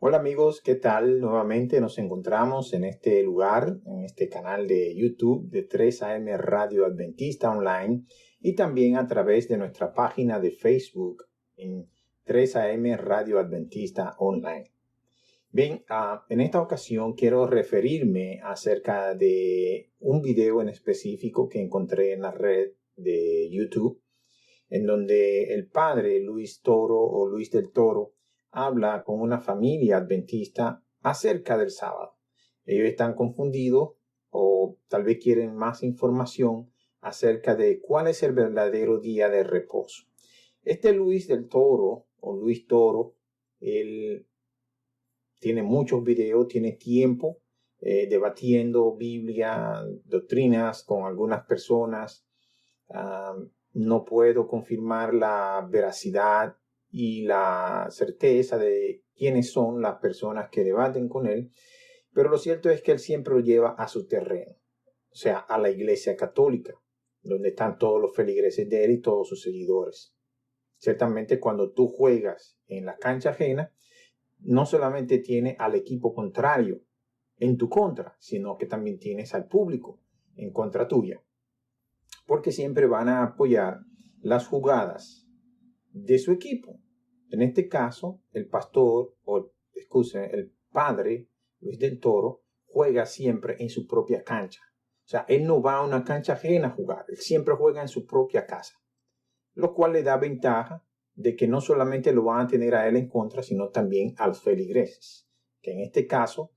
Hola amigos, ¿qué tal? Nuevamente nos encontramos en este lugar, en este canal de YouTube de 3AM Radio Adventista Online y también a través de nuestra página de Facebook en 3AM Radio Adventista Online. Bien, en esta ocasión quiero referirme acerca de un video en específico que encontré en la red de YouTube, en donde el padre Luis Toro o Luis del Toro habla con una familia adventista acerca del sábado. Ellos están confundidos o tal vez quieren más información acerca de cuál es el verdadero día de reposo. Este Luis del Toro o Luis Toro, él tiene muchos videos, tiene tiempo debatiendo Biblia, doctrinas con algunas personas. No puedo confirmar la veracidad y la certeza de quiénes son las personas que debaten con él, pero lo cierto es que él siempre lo lleva a su terreno, o sea, a la iglesia católica, donde están todos los feligreses de él y todos sus seguidores. Ciertamente cuando tú juegas en la cancha ajena, no solamente tienes al equipo contrario en tu contra, sino que también tienes al público en contra tuya, porque siempre van a apoyar las jugadas de su equipo. En este caso, el padre Luis del Toro juega siempre en su propia cancha. O sea, él no va a una cancha ajena a jugar, él siempre juega en su propia casa, lo cual le da ventaja de que no solamente lo van a tener a él en contra, sino también a los feligreses, que en este caso,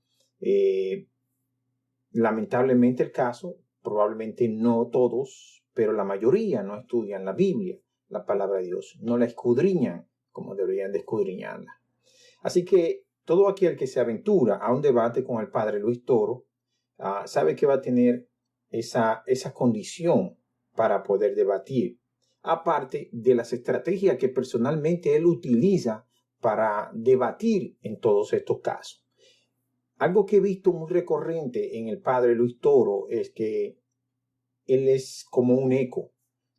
lamentablemente el caso, probablemente no todos, pero la mayoría no estudian la Biblia, la palabra de Dios, no la escudriñan como deberían de escudriñarla. Así que todo aquel que se aventura a un debate con el padre Luis Toro, sabe que va a tener esa condición para poder debatir, aparte de las estrategias que personalmente él utiliza para debatir en todos estos casos. Algo que he visto muy recurrente en el padre Luis Toro es que él es como un eco.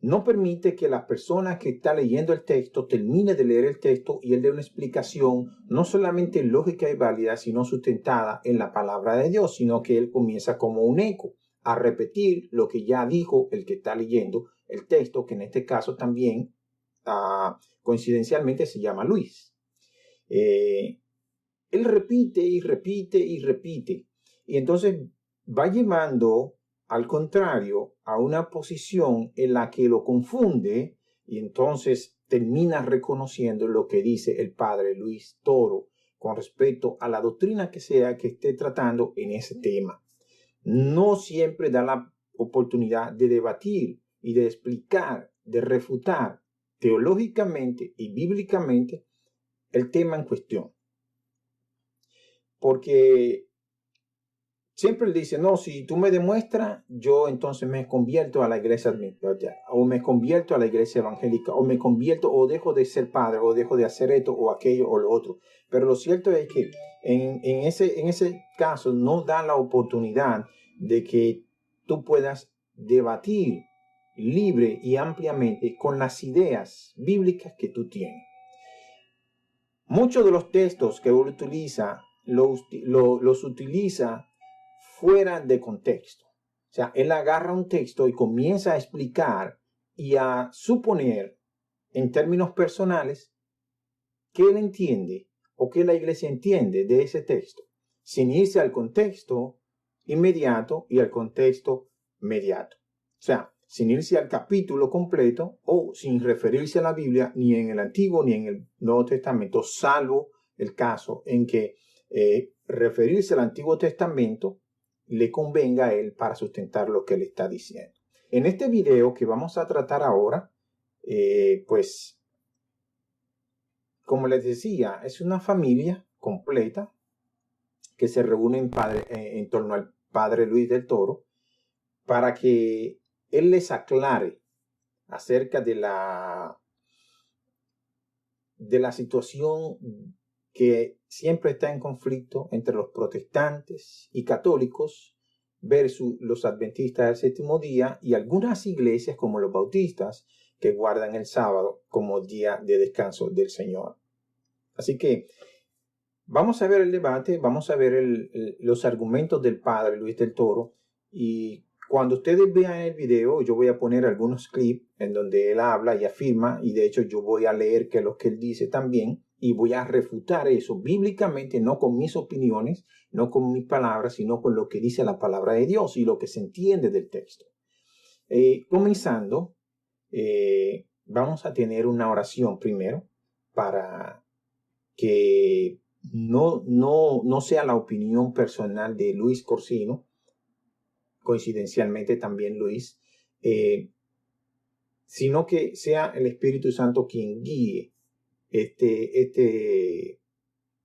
No permite que la persona que está leyendo el texto termine de leer el texto y él dé una explicación no solamente lógica y válida, sino sustentada en la palabra de Dios, sino que él comienza como un eco a repetir lo que ya dijo el que está leyendo el texto, que en este caso también coincidencialmente se llama Luis. Él repite y repite y repite, y entonces va llevando al contrario a una posición en la que lo confunde, y entonces termina reconociendo lo que dice el padre Luis Toro con respecto a la doctrina que sea que esté tratando en ese tema. No siempre da la oportunidad de debatir y de explicar, de refutar teológicamente y bíblicamente el tema en cuestión. Porque siempre él dice, no, si tú me demuestras, yo entonces me convierto a la iglesia adventista, o me convierto a la iglesia evangélica, o me convierto, o dejo de ser padre, o dejo de hacer esto, o aquello, o lo otro. Pero lo cierto es que en ese caso no da la oportunidad de que tú puedas debatir libre y ampliamente con las ideas bíblicas que tú tienes. Muchos de los textos que él utiliza los utiliza fuera de contexto. O sea, él agarra un texto y comienza a explicar y a suponer en términos personales qué él entiende o qué la iglesia entiende de ese texto, sin irse al contexto inmediato y al contexto mediato. O sea, sin irse al capítulo completo o sin referirse a la Biblia ni en el Antiguo ni en el Nuevo Testamento, salvo el caso en que referirse al Antiguo Testamento le convenga a él para sustentar lo que él está diciendo. En este video que vamos a tratar ahora, pues, como les decía, es una familia completa que se reúne en torno al padre Luis del Toro para que él les aclare acerca de la situación que siempre está en conflicto entre los protestantes y católicos versus los adventistas del séptimo día y algunas iglesias como los bautistas que guardan el sábado como día de descanso del Señor. Así que Vamos a ver el debate, vamos a ver los argumentos del padre Luis del Toro, y cuando ustedes vean el video, yo voy a poner algunos clips en donde él habla y afirma, y de hecho yo voy a leer que lo que él dice también, y voy a refutar eso bíblicamente, no con mis opiniones, no con mis palabras, sino con lo que dice la palabra de Dios y lo que se entiende del texto. Comenzando, vamos a tener una oración primero para que no sea la opinión personal de Luis Corsino, coincidencialmente también Luis, sino que sea el Espíritu Santo quien guíe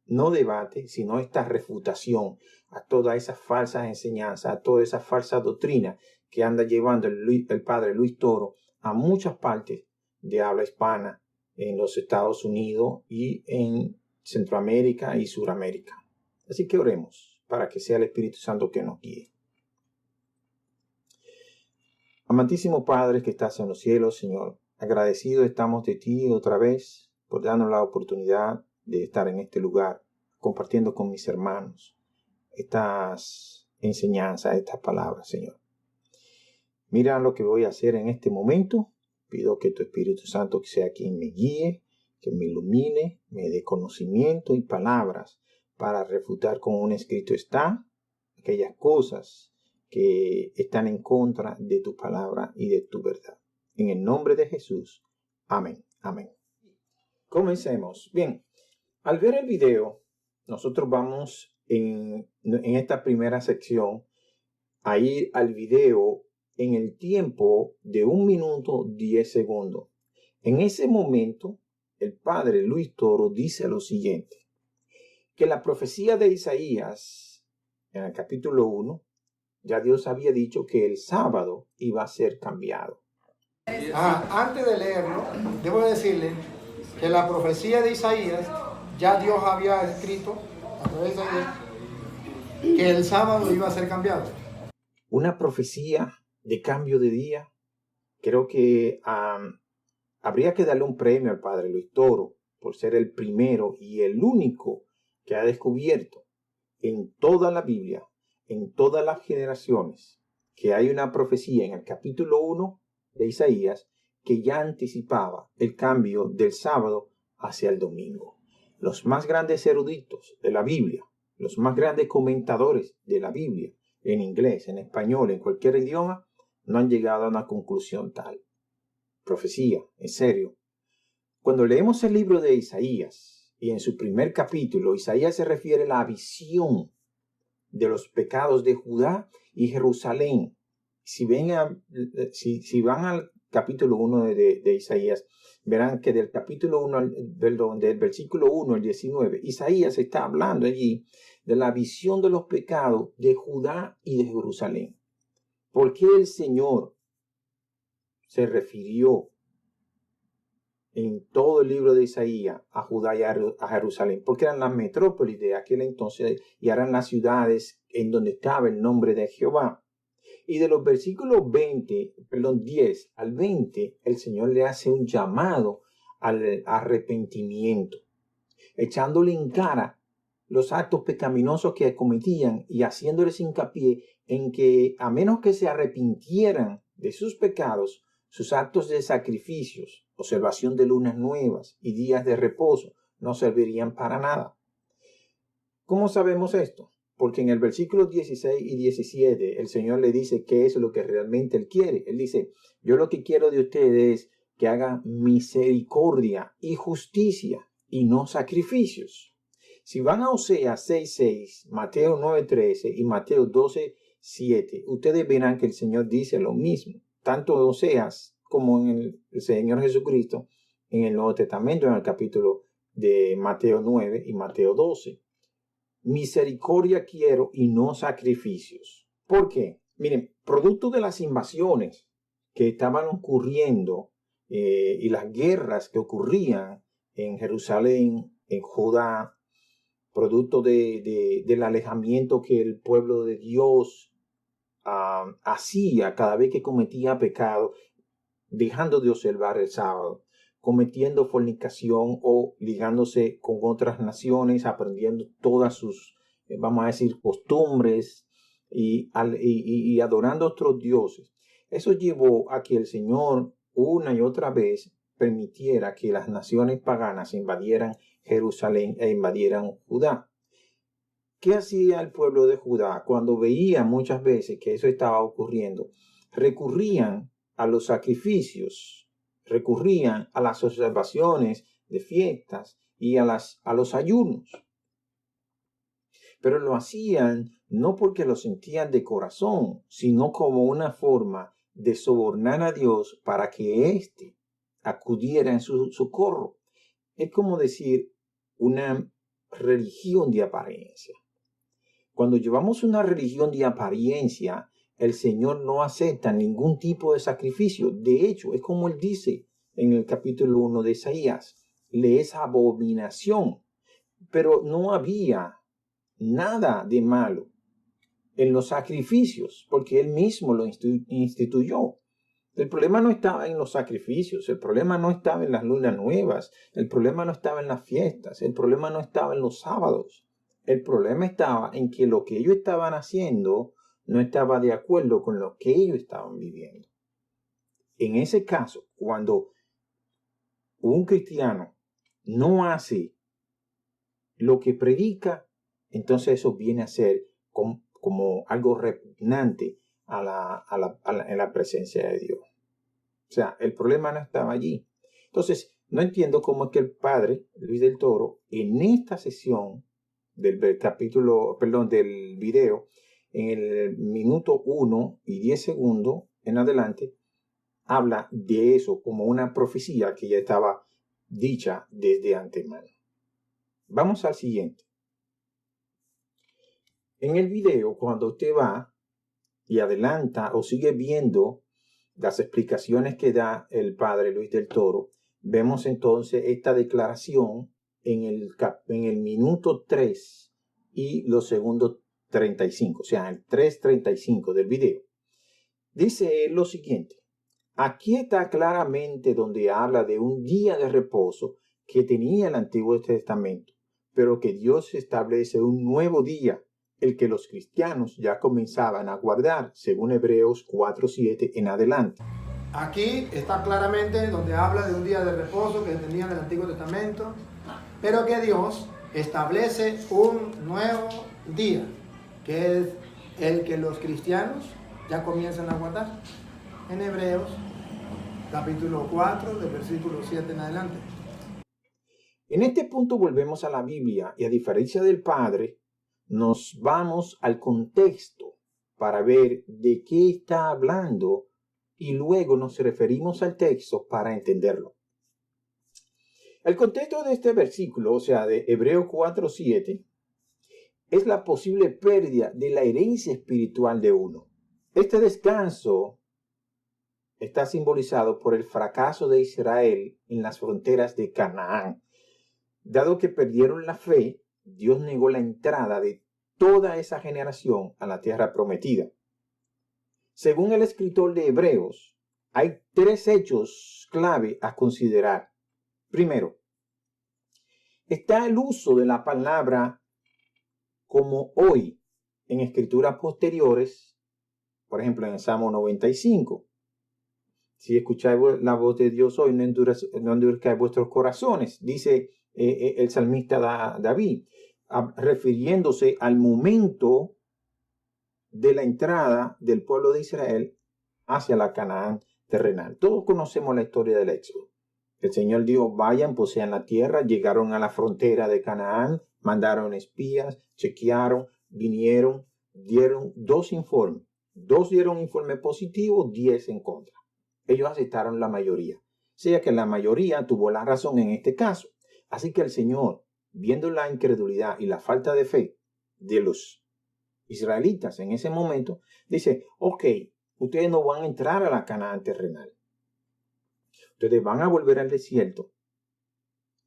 no debate, sino esta refutación a todas esas falsas enseñanzas, a toda esa falsa doctrina que anda llevando el padre Luis Toro a muchas partes de habla hispana en los Estados Unidos y en Centroamérica y Suramérica. Así que oremos para que sea el Espíritu Santo que nos guíe. Amantísimo Padre que estás en los cielos, Señor, agradecidos estamos de ti otra vez por darnos la oportunidad de estar en este lugar, compartiendo con mis hermanos estas enseñanzas, estas palabras, Señor. Mira lo que voy a hacer en este momento. Pido que tu Espíritu Santo sea quien me guíe, que me ilumine, me dé conocimiento y palabras para refutar como un escrito está aquellas cosas que están en contra de tu palabra y de tu verdad. En el nombre de Jesús. Amén. Amén. Comencemos. Bien, al ver el video, nosotros vamos en esta primera sección a ir al video en el tiempo de 1 minuto 10 segundos. En ese momento, el padre Luis Toro dice lo siguiente, que la profecía de Isaías, en el capítulo 1, ya Dios había dicho que el sábado iba a ser cambiado. Antes de leerlo, debo decirle que la profecía de Isaías, ya Dios había escrito a través de él que el sábado iba a ser cambiado. Una profecía de cambio de día. Creo que habría que darle un premio al padre Luis Toro por ser el primero y el único que ha descubierto en toda la Biblia, en todas las generaciones, que hay una profecía en el capítulo 1 de Isaías que ya anticipaba el cambio del sábado hacia el domingo. Los más grandes eruditos de la Biblia, los más grandes comentadores de la Biblia, en inglés, en español, en cualquier idioma, no han llegado a una conclusión tal. Profecía, en serio. Cuando leemos el libro de Isaías, y en su primer capítulo, Isaías se refiere a la visión de los pecados de Judá y Jerusalén. Si van al capítulo 1 de Isaías, verán que del capítulo 1, del versículo 1 al 19, Isaías está hablando allí de la visión de los pecados de Judá y de Jerusalén. ¿Por qué el Señor se refirió en todo el libro de Isaías a Judá y a Jerusalén? Porque eran las metrópolis de aquel entonces y eran las ciudades en donde estaba el nombre de Jehová. Y de los versículos 10 al 20, el Señor le hace un llamado al arrepentimiento, echándole en cara los actos pecaminosos que cometían y haciéndoles hincapié en que a menos que se arrepintieran de sus pecados, sus actos de sacrificios, observación de lunas nuevas y días de reposo no servirían para nada. ¿Cómo sabemos esto? Porque en el versículo 16 y 17 el Señor le dice qué es lo que realmente Él quiere. Él dice, yo lo que quiero de ustedes es que hagan misericordia y justicia y no sacrificios. Si van a Oseas 6:6, Mateo 9:13 y Mateo 12:7, ustedes verán que el Señor dice lo mismo, tanto en Oseas como en el Señor Jesucristo en el Nuevo Testamento, en el capítulo de Mateo 9 y Mateo 12. Misericordia quiero y no sacrificios. ¿Por qué? Miren, producto de las invasiones que estaban ocurriendo y las guerras que ocurrían en Jerusalén, en Judá, producto del alejamiento que el pueblo de Dios hacía cada vez que cometía pecado, dejando de observar el sábado. cometiendo fornicación o ligándose con otras naciones, aprendiendo todas sus, vamos a decir, costumbres y adorando a otros dioses. Eso llevó a que el Señor una y otra vez permitiera que las naciones paganas invadieran Jerusalén e invadieran Judá. ¿Qué hacía el pueblo de Judá cuando veía muchas veces que eso estaba ocurriendo? Recurrían a los sacrificios, recurrían a las observaciones de fiestas y a los ayunos. Pero lo hacían no porque lo sentían de corazón, sino como una forma de sobornar a Dios para que éste acudiera en su socorro. Es como decir una religión de apariencia. Cuando llevamos una religión de apariencia, el Señor no acepta ningún tipo de sacrificio. De hecho, es como Él dice en el capítulo 1 de Isaías, le es abominación. Pero no había nada de malo en los sacrificios, porque Él mismo lo instituyó. El problema no estaba en los sacrificios, el problema no estaba en las lunas nuevas, el problema no estaba en las fiestas, el problema no estaba en los sábados. El problema estaba en que lo que ellos estaban haciendo no estaba de acuerdo con lo que ellos estaban viviendo. En ese caso, cuando un cristiano no hace lo que predica, entonces eso viene a ser como algo repugnante en la presencia de Dios. O sea, el problema no estaba allí. Entonces, no entiendo cómo es que el padre Luis del Toro, en esta sesión del video, en el minuto 1 y 10 segundos en adelante, habla de eso como una profecía que ya estaba dicha desde antemano. Vamos al siguiente. En el video, cuando usted va y adelanta o sigue viendo las explicaciones que da el padre Luis del Toro, vemos entonces esta declaración en el minuto 3 y los segundos 35, o sea, el 3:35 del video. Dice él lo siguiente: aquí está claramente donde habla de un día de reposo que tenía el Antiguo Testamento, pero que Dios establece un nuevo día, el que los cristianos ya comenzaban a guardar, según Hebreos 4:7 en adelante. Aquí está claramente donde habla de un día de reposo que tenía en el Antiguo Testamento, pero que Dios establece un nuevo día, que es el que los cristianos ya comienzan a guardar. En Hebreos, capítulo 4, del versículo 7 en adelante. En este punto volvemos a la Biblia y, a diferencia del Padre, nos vamos al contexto para ver de qué está hablando y luego nos referimos al texto para entenderlo. El contexto de este versículo, o sea, de Hebreos 4:7, es la posible pérdida de la herencia espiritual de uno. Este descanso está simbolizado por el fracaso de Israel en las fronteras de Canaán. Dado que perdieron la fe, Dios negó la entrada de toda esa generación a la tierra prometida. Según el escritor de Hebreos, hay 3 hechos clave a considerar. Primero, está el uso de la palabra como hoy en escrituras posteriores, por ejemplo en el Salmo 95. Si escucháis la voz de Dios hoy, no endurezcáis vuestros corazones, dice el salmista David, refiriéndose al momento de la entrada del pueblo de Israel hacia la Canaán terrenal. Todos conocemos la historia del Éxodo. El Señor dijo: vayan, posean la tierra. Llegaron a la frontera de Canaán, mandaron espías, chequearon, vinieron, dieron 2 informes. 2 dieron informe positivo, 10 en contra. Ellos aceptaron la mayoría. O sea que la mayoría tuvo la razón en este caso. Así que el Señor, viendo la incredulidad y la falta de fe de los israelitas en ese momento, dice: ok, ustedes no van a entrar a la Canaán terrenal. Ustedes van a volver al desierto.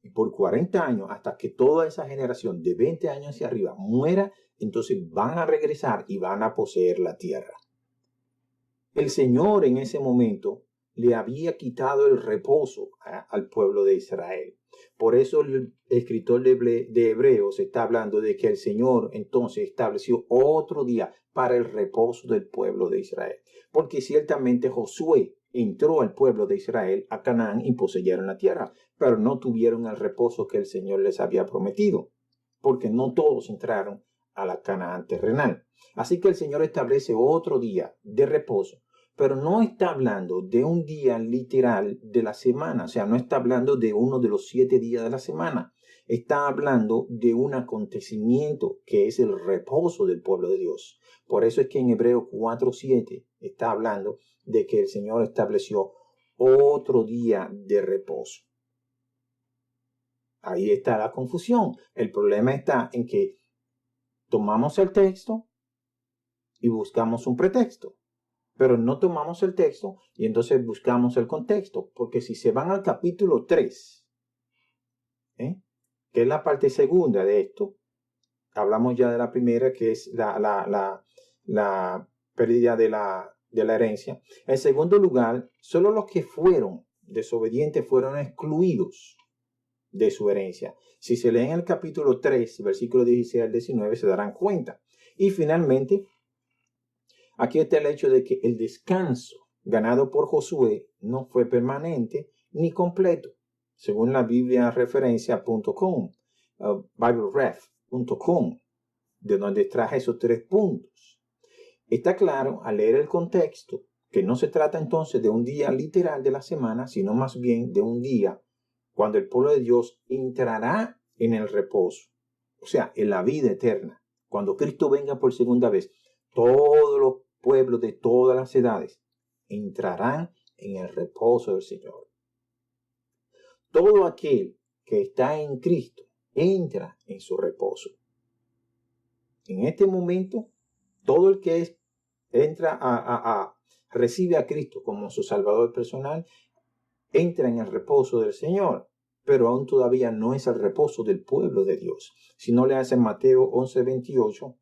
Y por 40 años, hasta que toda esa generación de 20 años hacia arriba muera, entonces van a regresar y van a poseer la tierra. El Señor en ese momento le había quitado el reposo al pueblo de Israel. Por eso el escritor de Hebreos está hablando de que el Señor entonces estableció otro día para el reposo del pueblo de Israel. Porque ciertamente Josué entró al pueblo de Israel a Canaán y poseyeron la tierra, pero no tuvieron el reposo que el Señor les había prometido, porque no todos entraron a la Canaán terrenal. Así que el Señor establece otro día de reposo, pero no está hablando de un día literal de la semana, o sea, no está hablando de uno de los 7 días de la semana. Está hablando de un acontecimiento que es el reposo del pueblo de Dios. Por eso es que en Hebreos 4:7 está hablando de que el Señor estableció otro día de reposo. Ahí está la confusión. El problema está en que tomamos el texto y buscamos un pretexto, pero no tomamos el texto y entonces buscamos el contexto, porque si se van al capítulo 3, que es la parte segunda de esto, hablamos ya de la primera, que es la pérdida de la herencia. En segundo lugar, solo los que fueron desobedientes fueron excluidos de su herencia. Si se leen el capítulo 3, versículo 16 al 19, se darán cuenta. Y finalmente, aquí está el hecho de que el descanso ganado por Josué no fue permanente ni completo, según la Biblia referencia.com, BibleRef.com, de donde traje esos 3 puntos. Está claro al leer el contexto que no se trata entonces de un día literal de la semana, sino más bien de un día cuando el pueblo de Dios entrará en el reposo, o sea, en la vida eterna. Cuando Cristo venga por segunda vez, todos los pueblos de todas las edades entrarán en el reposo del Señor. Todo aquel que está en Cristo entra en su reposo. En este momento, todo el que recibe a Cristo como su Salvador personal, entra en el reposo del Señor, pero aún todavía no es el reposo del pueblo de Dios. Si no le hacen Mateo 11:28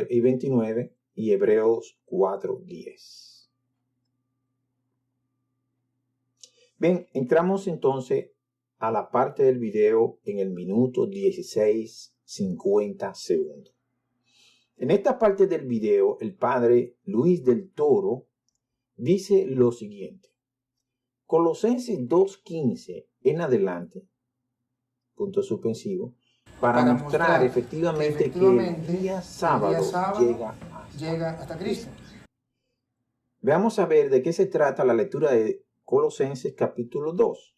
y 29 y Hebreos 4:10. Bien, entramos entonces a la parte del video en el minuto 16:50 segundos. En esta parte del video, el padre Luis del Toro dice lo siguiente. Colosenses 2:15 en adelante, punto suspensivo, para mostrar efectivamente que el día sábado llega hasta Cristo. Veamos a ver de qué se trata la lectura de Colosenses capítulo 2.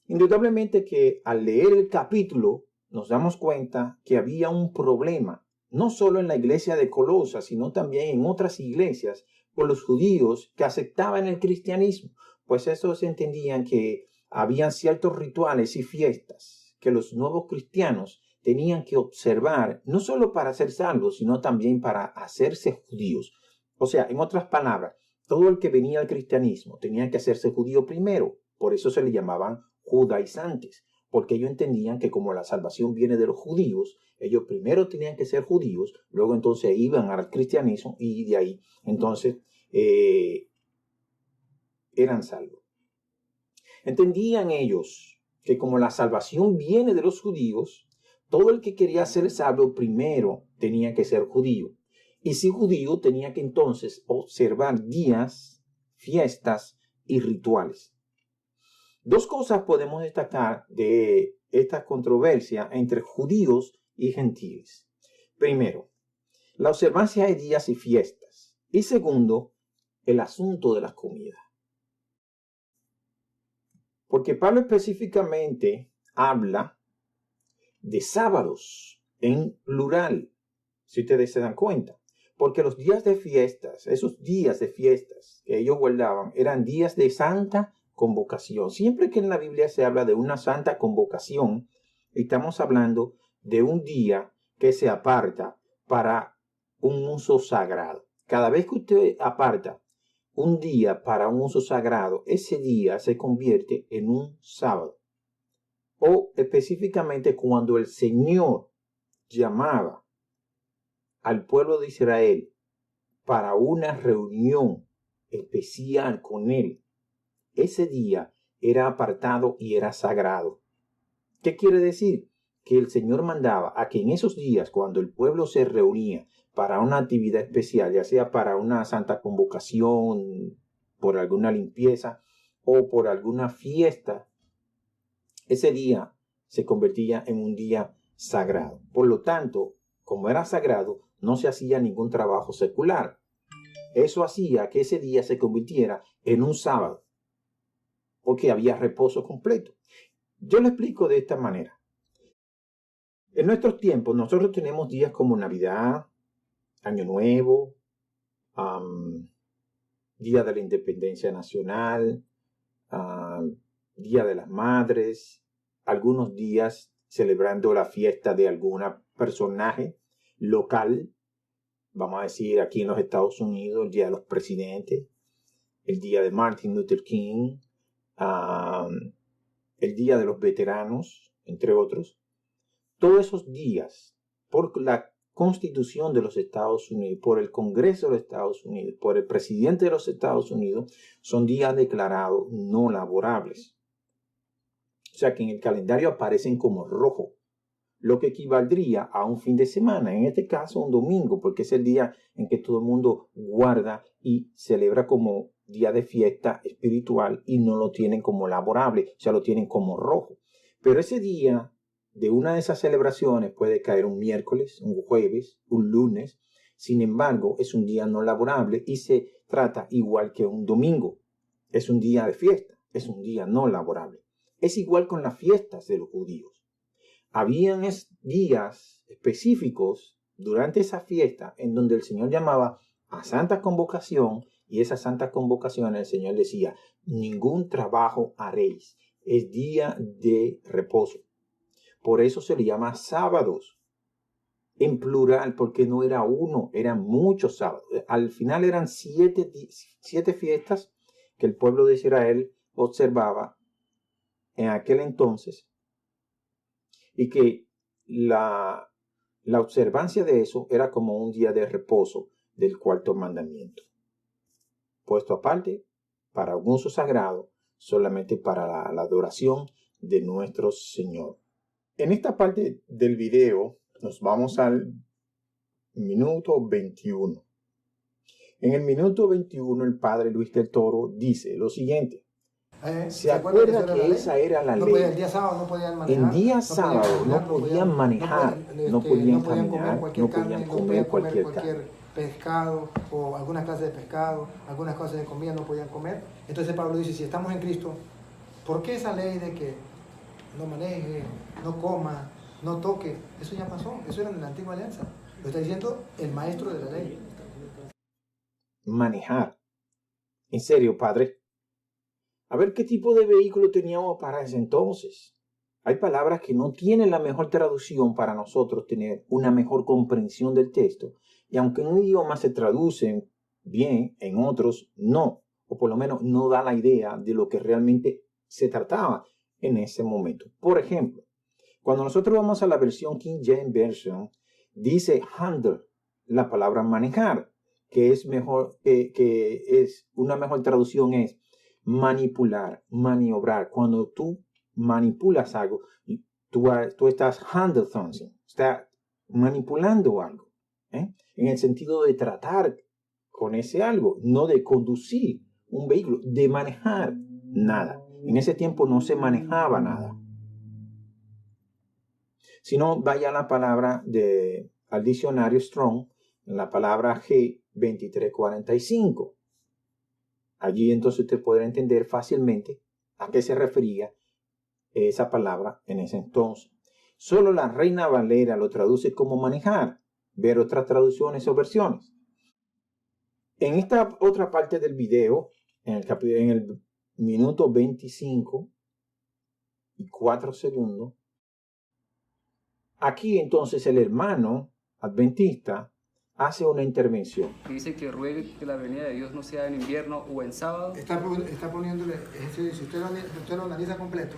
Indudablemente que al leer el capítulo nos damos cuenta que había un problema, no solo en la iglesia de Colosas, sino también en otras iglesias, por los judíos que aceptaban el cristianismo, pues esos entendían que habían ciertos rituales y fiestas que los nuevos cristianos tenían que observar, no solo para ser salvos, sino también para hacerse judíos. O sea, en otras palabras, todo el que venía al cristianismo tenía que hacerse judío primero. Por eso se le llamaban judaizantes, porque ellos entendían que como la salvación viene de los judíos, ellos primero tenían que ser judíos, luego entonces iban al cristianismo y de ahí entonces eran salvos. Entendían ellos que como la salvación viene de los judíos, todo el que quería ser salvo primero tenía que ser judío. Y si judío tenía que entonces observar días, fiestas y rituales. 2 cosas podemos destacar de esta controversia entre judíos y gentiles. Primero, la observancia de días y fiestas. Y segundo, el asunto de la comida. Porque Pablo específicamente habla de sábados en plural, si ustedes se dan cuenta. Porque los días de fiestas, esos días de fiestas que ellos guardaban, eran días de santa convocación. Siempre que en la Biblia se habla de una santa convocación, estamos hablando de un día que se aparta para un uso sagrado. Cada vez que usted aparta un día para un uso sagrado, ese día se convierte en un sábado. O específicamente cuando el Señor llamaba al pueblo de Israel para una reunión especial con él. Ese día era apartado y era sagrado. ¿Qué quiere decir? Que el Señor mandaba a que en esos días, cuando el pueblo se reunía para una actividad especial, ya sea para una santa convocación, por alguna limpieza o por alguna fiesta, ese día se convertía en un día sagrado. Por lo tanto, como era sagrado, no se hacía ningún trabajo secular. Eso hacía que ese día se convirtiera en un sábado, porque había reposo completo. Yo lo explico de esta manera. En nuestros tiempos, nosotros tenemos días como Navidad, Año Nuevo, Día de la Independencia Nacional, Día de las Madres, algunos días celebrando la fiesta de algún personaje local, vamos a decir aquí en los Estados Unidos, el Día de los Presidentes, el Día de Martin Luther King, el Día de los Veteranos, entre otros. Todos esos días, por la Constitución de los Estados Unidos, por el Congreso de los Estados Unidos, por el presidente de los Estados Unidos, son días declarados no laborables. O sea que en el calendario aparecen como rojo, lo que equivaldría a un fin de semana, en este caso un domingo, porque es el día en que todo el mundo guarda y celebra como día de fiesta espiritual y no lo tienen como laborable, o sea, lo tienen como rojo. Pero ese día de una de esas celebraciones puede caer un miércoles, un jueves, un lunes. Sin embargo, es un día no laborable y se trata igual que un domingo. Es un día de fiesta, es un día no laborable. Es igual con las fiestas de los judíos. Habían días específicos durante esa fiesta en donde el Señor llamaba a santa convocación y esa santa convocación el Señor decía, ningún trabajo haréis, es día de reposo. Por eso se le llama sábados, en plural, porque no era uno, eran muchos sábados. Al final eran siete fiestas que el pueblo de Israel observaba en aquel entonces, y que la observancia de eso era como un día de reposo del cuarto mandamiento, puesto aparte para un uso sagrado, solamente para la adoración de nuestro Señor. En esta parte del video nos vamos al minuto 21. En el minuto 21 el padre Luis del Toro dice lo siguiente. ¿Se acuerda que esa era la ley? El día sábado no podían manejar. En día sábado no podían manejar, no podían caminar, no podían comer cualquier pescado o algunas clases de pescado, algunas clases de comida no podían comer. Entonces Pablo dice, si estamos en Cristo, ¿por qué esa ley de que no maneje, no coma, no toque? Eso ya pasó, eso era en la antigua alianza. Lo está diciendo el maestro de la ley. Manejar. En serio, padre. A ver qué tipo de vehículo teníamos para ese entonces. Hay palabras que no tienen la mejor traducción para nosotros tener una mejor comprensión del texto. Y aunque en un idioma se traducen bien, en otros no. O por lo menos no da la idea de lo que realmente se trataba en ese momento. Por ejemplo, cuando nosotros vamos a la versión King James Version, dice handle, la palabra manejar, que es mejor, que es una mejor traducción es manipular, maniobrar. Cuando tú manipulas algo, tú estás handle something, estás manipulando algo, en el sentido de tratar con ese algo, no de conducir un vehículo, de manejar nada. En ese tiempo no se manejaba nada. Si no, vaya a la palabra al diccionario Strong, en la palabra G2345. Allí entonces usted podrá entender fácilmente a qué se refería esa palabra en ese entonces. Solo la Reina Valera lo traduce como manejar. Ver otras traducciones o versiones. En esta otra parte del video, en el minuto 25 y 4 segundos, aquí entonces el hermano adventista hace una intervención. Dice que ruegue que la venida de Dios no sea en invierno o en sábado. Está poniéndole, si usted lo analiza completo,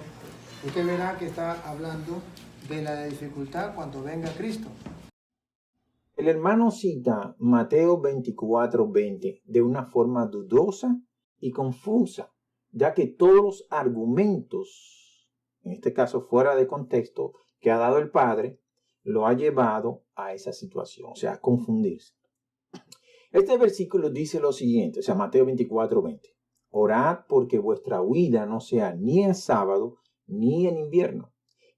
usted verá que está hablando de la dificultad cuando venga Cristo. El hermano cita Mateo 24:20 de una forma dudosa y confusa, ya que todos los argumentos, en este caso fuera de contexto, que ha dado el Padre, lo ha llevado a esa situación, o sea, a confundirse. Este versículo dice lo siguiente, o sea, Mateo 24:20. Orad porque vuestra huida no sea ni en sábado ni en invierno.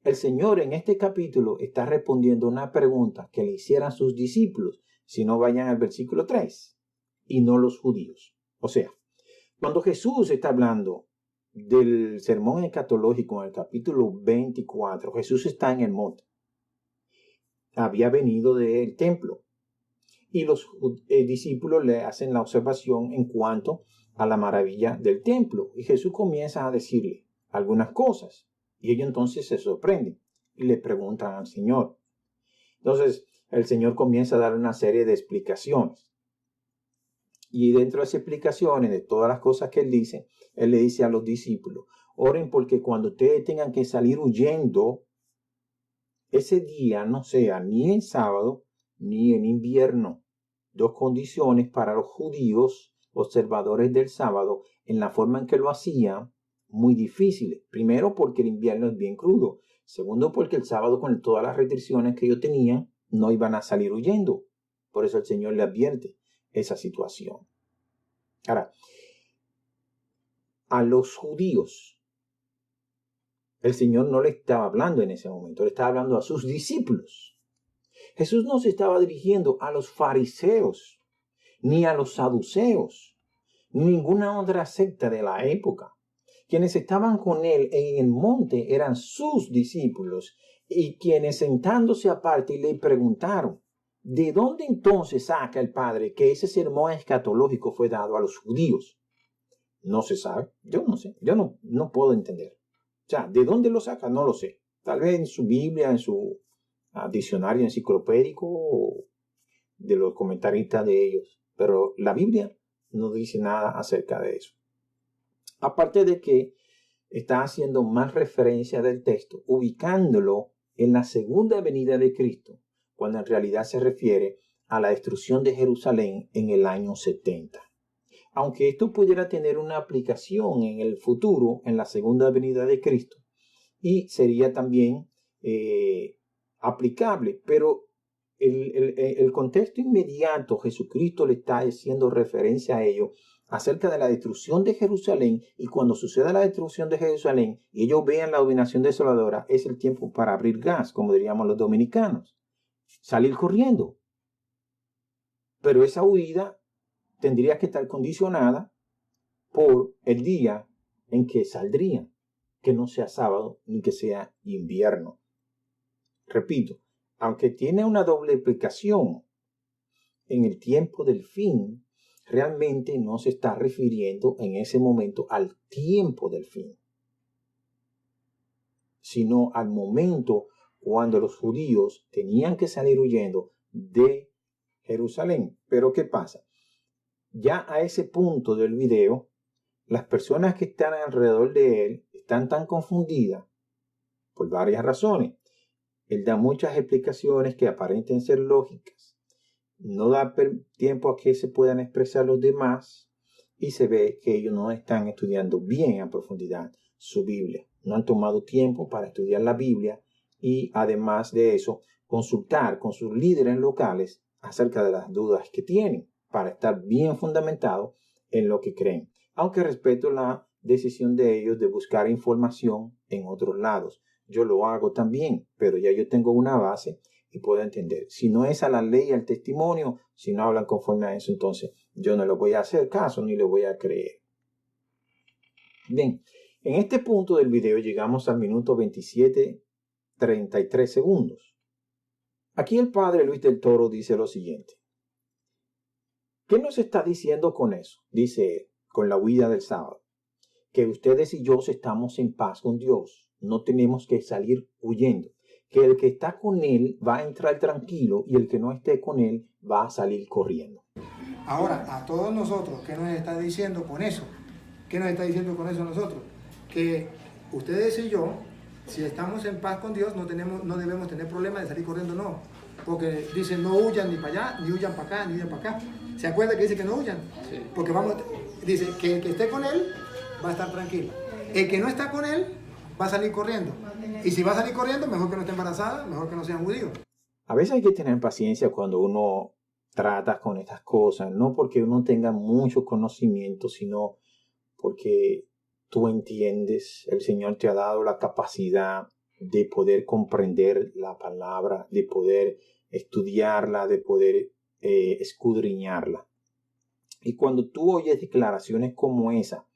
El Señor en este capítulo está respondiendo una pregunta que le hicieran sus discípulos, si no vayan al versículo 3, y no los judíos. O sea, cuando Jesús está hablando del sermón escatológico en el capítulo 24, Jesús está en el monte. Había venido del templo. Y los discípulos le hacen la observación en cuanto a la maravilla del templo. Y Jesús comienza a decirle algunas cosas. Y ellos entonces se sorprenden y le preguntan al Señor. Entonces el Señor comienza a dar una serie de explicaciones. Y dentro de esas explicaciones, de todas las cosas que Él le dice a los discípulos, oren porque cuando ustedes tengan que salir huyendo, ese día no sea ni en sábado ni en invierno. Dos condiciones para los judíos observadores del sábado en la forma en que lo hacían muy difíciles. Primero porque el invierno es bien crudo. Segundo porque el sábado con todas las restricciones que ellos tenían no iban a salir huyendo. Por eso el Señor le advierte esa situación. Ahora, a los judíos el Señor no le estaba hablando en ese momento, le estaba hablando a sus discípulos. Jesús no se estaba dirigiendo a los fariseos, ni a los saduceos, ni ninguna otra secta de la época. Quienes estaban con él en el monte eran sus discípulos y quienes sentándose aparte le preguntaron, ¿de dónde entonces saca el Padre que ese sermón escatológico fue dado a los judíos? No se sabe, yo no sé, yo no puedo entender. O sea, ¿de dónde lo saca? No lo sé. Tal vez en su Biblia, en su diccionario enciclopédico o de los comentaristas de ellos. Pero la Biblia no dice nada acerca de eso. Aparte de que está haciendo más referencia del texto, ubicándolo en la segunda venida de Cristo, cuando en realidad se refiere a la destrucción de Jerusalén en el año 70. Aunque esto pudiera tener una aplicación en el futuro, en la segunda venida de Cristo, y sería también aplicable, pero el contexto inmediato, Jesucristo le está haciendo referencia a ello, acerca de la destrucción de Jerusalén, y cuando suceda la destrucción de Jerusalén y ellos vean la dominación desoladora, es el tiempo para abrir gas, como diríamos los dominicanos, salir corriendo. Pero esa huida tendría que estar condicionada por el día en que saldrían, que no sea sábado ni que sea invierno. Repito, aunque tiene una doble explicación, en el tiempo del fin, realmente no se está refiriendo en ese momento al tiempo del fin, sino al momento cuando los judíos tenían que salir huyendo de Jerusalén. Pero ¿qué pasa? Ya a ese punto del video, las personas que están alrededor de él están tan confundidas por varias razones. Él da muchas explicaciones que aparentan ser lógicas. No da tiempo a que se puedan expresar los demás y se ve que ellos no están estudiando bien a profundidad su Biblia. No han tomado tiempo para estudiar la Biblia y además de eso, consultar con sus líderes locales acerca de las dudas que tienen para estar bien fundamentados en lo que creen. Aunque respeto la decisión de ellos de buscar información en otros lados. Yo lo hago también, pero ya yo tengo una base y puedo entender. Si no es a la ley y al testimonio, si no hablan conforme a eso, entonces yo no le voy a hacer caso ni le voy a creer. Bien, en este punto del video llegamos al minuto 27:33 segundos. Aquí el padre Luis del Toro dice lo siguiente. ¿Qué nos está diciendo con eso? Dice él, con la huida del sábado. Que ustedes y yo estamos en paz con Dios. No tenemos que salir huyendo. Que el que está con él va a entrar tranquilo y el que no esté con él va a salir corriendo. Ahora, a todos nosotros, ¿qué nos está diciendo con eso? ¿Qué nos está diciendo con eso a nosotros? Que ustedes y yo, si estamos en paz con Dios, no debemos tener problemas de salir corriendo, no. porque dice no huyan ni para allá, ni huyan para acá, ni huyan para acá. ¿Se acuerda que dice que no huyan? Sí. Porque dice que el que esté con él va a estar tranquilo. El que no está con él va a salir corriendo. Y si va a salir corriendo, mejor que no esté embarazada, mejor que no sean judíos. A veces hay que tener paciencia cuando uno trata con estas cosas, no porque uno tenga mucho conocimiento, sino porque tú entiendes, el Señor te ha dado la capacidad de poder comprender la palabra, de poder estudiarla, de poder escudriñarla. Y cuando tú oyes declaraciones como esa,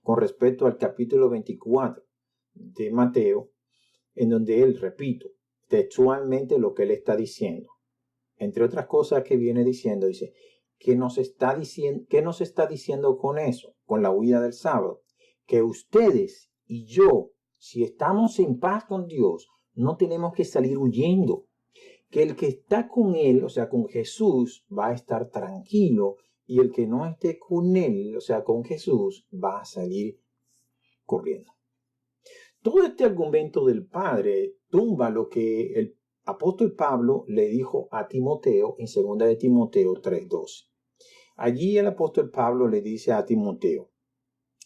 con respecto al capítulo 24 de Mateo, en donde él, repito, textualmente lo que él está diciendo, entre otras cosas que viene diciendo, dice, ¿qué nos está diciendo con eso? Con la huida del sábado. Que ustedes y yo, si estamos en paz con Dios, no tenemos que salir huyendo. Que el que está con él, o sea, con Jesús, va a estar tranquilo, y el que no esté con él, o sea, con Jesús, va a salir corriendo. Todo este argumento del Padre tumba lo que el apóstol Pablo le dijo a Timoteo en 2 de Timoteo 3:12. Allí el apóstol Pablo le dice a Timoteo,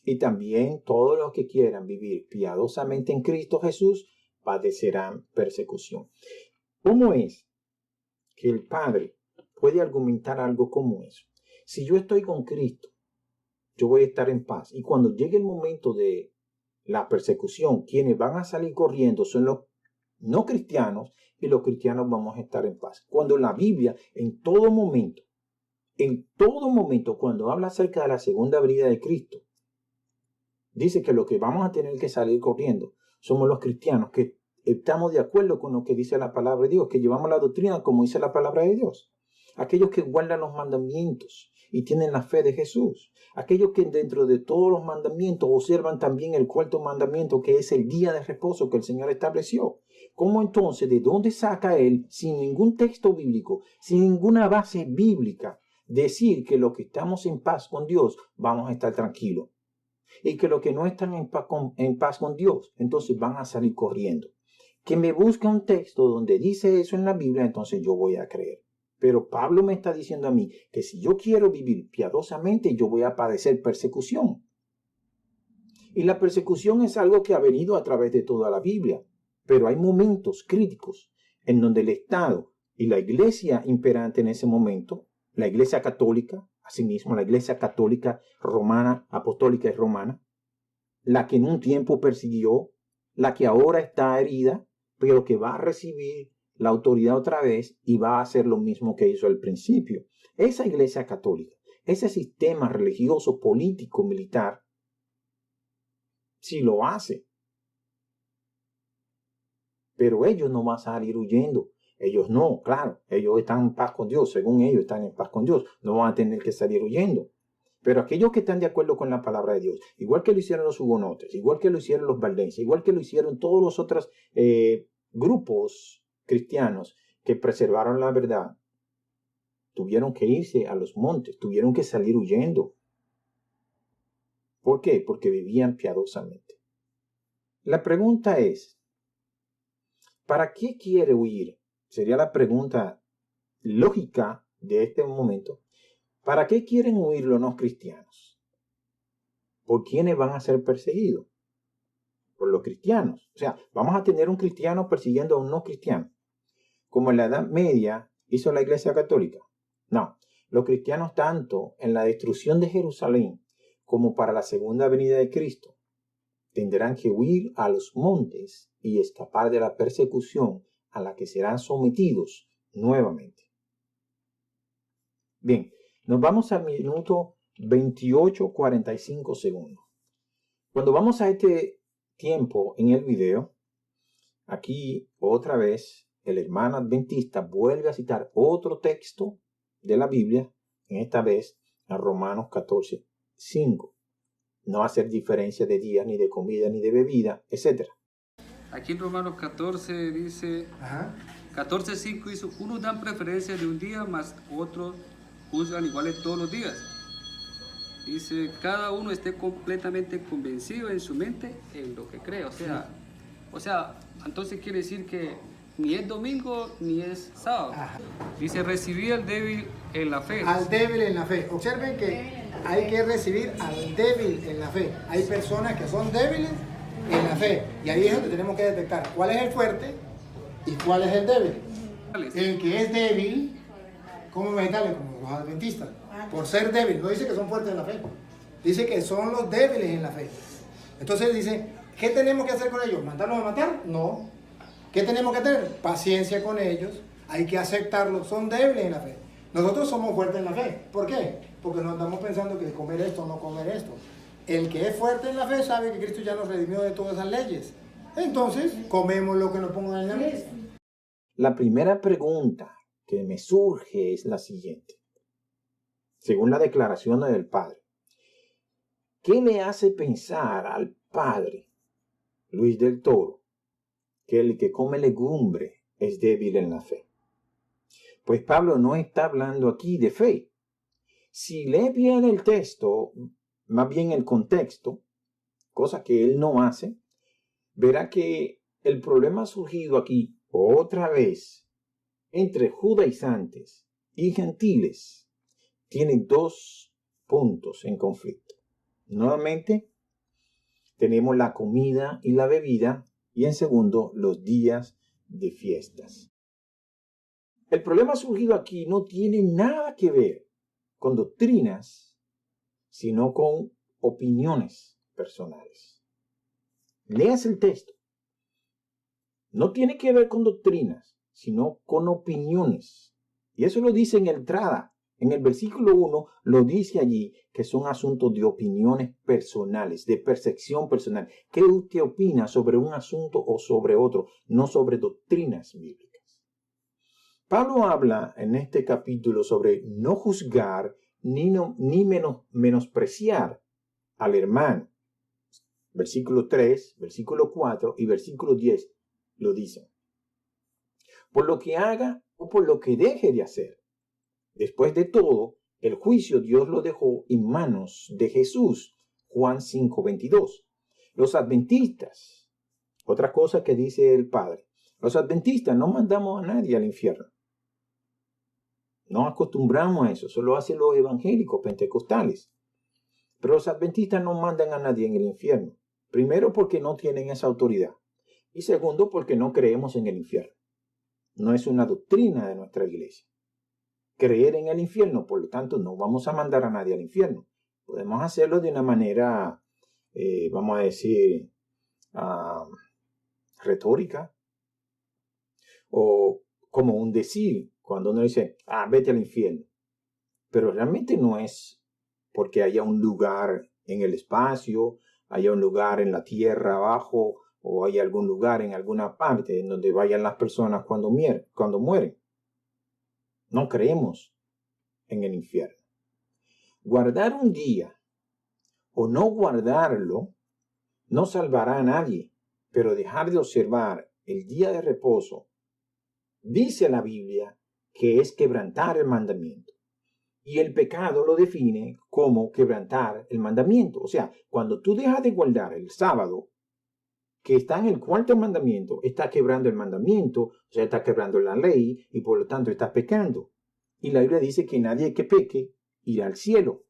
y también todos los que quieran vivir piadosamente en Cristo Jesús padecerán persecución. ¿Cómo es que el Padre puede argumentar algo como eso? Si yo estoy con Cristo, yo voy a estar en paz. Y cuando llegue el momento de la persecución, quienes van a salir corriendo son los no cristianos, y los cristianos vamos a estar en paz. Cuando la Biblia en todo momento, cuando habla acerca de la segunda venida de Cristo, dice que lo que vamos a tener que salir corriendo somos los cristianos que estamos de acuerdo con lo que dice la palabra de Dios, que llevamos la doctrina como dice la palabra de Dios. Aquellos que guardan los mandamientos y tienen la fe de Jesús. Aquellos que dentro de todos los mandamientos observan también el cuarto mandamiento, que es el día de reposo que el Señor estableció. ¿Cómo entonces, de dónde saca él, sin ningún texto bíblico, sin ninguna base bíblica, decir que los que estamos en paz con Dios vamos a estar tranquilos? Y que los que no están en paz con Dios, entonces van a salir corriendo. Que me busque un texto donde dice eso en la Biblia, entonces yo voy a creer. Pero Pablo me está diciendo a mí que si yo quiero vivir piadosamente, yo voy a padecer persecución. Y la persecución es algo que ha venido a través de toda la Biblia. Pero hay momentos críticos en donde el Estado y la iglesia imperante en ese momento, la iglesia católica, asimismo la iglesia católica romana, apostólica y romana, la que en un tiempo persiguió, la que ahora está herida, pero que va a recibir la autoridad otra vez y va a hacer lo mismo que hizo al principio. Esa iglesia católica, ese sistema religioso, político, militar, sí lo hace. Pero ellos no van a salir huyendo. Ellos no, claro, ellos están en paz con Dios, según ellos están en paz con Dios, no van a tener que salir huyendo. Pero aquellos que están de acuerdo con la palabra de Dios, igual que lo hicieron los hugonotes, igual que lo hicieron los valdenses, igual que lo hicieron todos los otros grupos cristianos que preservaron la verdad, tuvieron que irse a los montes, tuvieron que salir huyendo. ¿Por qué? Porque vivían piadosamente. La pregunta es, ¿para qué quiere huir? Sería la pregunta lógica de este momento. ¿Para qué quieren huir los no cristianos? ¿Por quiénes van a ser perseguidos? Por los cristianos. O sea, vamos a tener un cristiano persiguiendo a un no cristiano, como en la Edad Media hizo la Iglesia Católica. No, los cristianos tanto en la destrucción de Jerusalén como para la segunda venida de Cristo tendrán que huir a los montes y escapar de la persecución a la que serán sometidos nuevamente. Bien, nos vamos al minuto 28:45 segundos. Cuando vamos a este tiempo en el video, aquí otra vez el hermano adventista vuelve a citar otro texto de la Biblia, en esta vez a Romanos 14:5. No hacer diferencia de día, ni de comida, ni de bebida, etc. Aquí en Romanos 14 dice, 14:5 dice, unos dan preferencia de un día, más otros juzgan iguales todos los días. Dice, cada uno esté completamente convencido en su mente en lo que cree. O sea, entonces quiere decir que ni es domingo ni es sábado. Ajá. Dice, recibir al débil en la fe. Al débil en la fe. Observen que hay que recibir al débil en la fe. Hay personas que son débiles en la fe. Y ahí es donde tenemos que detectar cuál es el fuerte y cuál es el débil. El que es débil, como vegetales, como los adventistas, por ser débil, no dice que son fuertes en la fe. Dice que son los débiles en la fe. Entonces dice, ¿qué tenemos que hacer con ellos? ¿Mandarlos a matar? No. ¿Qué tenemos que tener? Paciencia con ellos. Hay que aceptarlos. Son débiles en la fe. Nosotros somos fuertes en la fe. ¿Por qué? Porque no estamos pensando que comer esto o no comer esto. El que es fuerte en la fe sabe que Cristo ya nos redimió de todas esas leyes. Entonces, comemos lo que nos pongan en la mesa. La primera pregunta que me surge es la siguiente. Según la declaración del Padre, ¿qué le hace pensar al Padre Luis del Toro que el que come legumbre es débil en la fe? Pues Pablo no está hablando aquí de fe. Si lee bien el texto, más bien el contexto, cosa que él no hace, verá que el problema surgido aquí otra vez entre judaizantes y gentiles tiene dos puntos en conflicto. Nuevamente, tenemos la comida y la bebida y en segundo, los días de fiestas. El problema surgido aquí no tiene nada que ver con doctrinas, sino con opiniones personales. Leas el texto. No tiene que ver con doctrinas, sino con opiniones. Y eso lo dice en el Trada. En el versículo 1 lo dice allí que son asuntos de opiniones personales, de percepción personal. ¿Qué usted opina sobre un asunto o sobre otro? No sobre doctrinas bíblicas. Pablo habla en este capítulo sobre no juzgar ni menospreciar al hermano. Versículo 3, versículo 4 y versículo 10 lo dicen. Por lo que haga o por lo que deje de hacer. Después de todo, el juicio Dios lo dejó en manos de Jesús. Juan 5:22. Los adventistas, otra cosa que dice el Padre, los adventistas no mandamos a nadie al infierno. No acostumbramos a eso, solo hacen los evangélicos pentecostales. Pero los adventistas no mandan a nadie en el infierno. Primero porque no tienen esa autoridad. Y segundo porque no creemos en el infierno. No es una doctrina de nuestra iglesia creer en el infierno, por lo tanto no vamos a mandar a nadie al infierno. Podemos hacerlo de una manera, vamos a decir, retórica, o como un decir, cuando uno dice, vete al infierno. Pero realmente no es porque haya un lugar en el espacio, haya un lugar en la tierra abajo, o haya algún lugar en alguna parte en donde vayan las personas cuando mueren. No creemos en el infierno. Guardar un día o no guardarlo no salvará a nadie, pero dejar de observar el día de reposo, dice la Biblia, que es quebrantar el mandamiento. Y el pecado lo define como quebrantar el mandamiento. O sea, cuando tú dejas de guardar el sábado, que está en el cuarto mandamiento, está quebrando el mandamiento, o sea, está quebrando la ley y por lo tanto está pecando. Y la Biblia dice que nadie que peque irá al cielo.